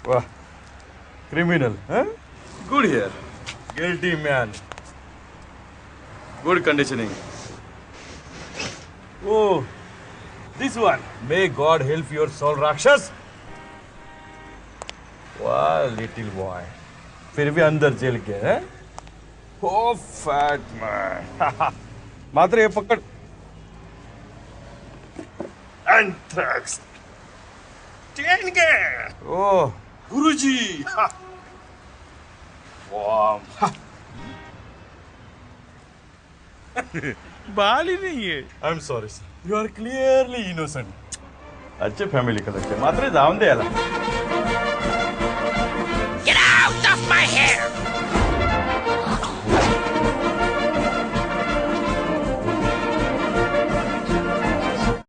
वाह, criminal, huh? Good here. Guilty man. Good conditioning. Oh, this one. May God help your soul, Rakshas. Wow, little boy. फिर भी अंदर gel के हैं? Oh, fat man. मात्र ये पकड़. Anthrax. Tenke. Oh, Guruji. Ha. warm. बाल ही नहीं है. I'm sorry, sir. You are clearly innocent. अच्छे फॅमिली का लक्ष मात्र जाऊन द्यायला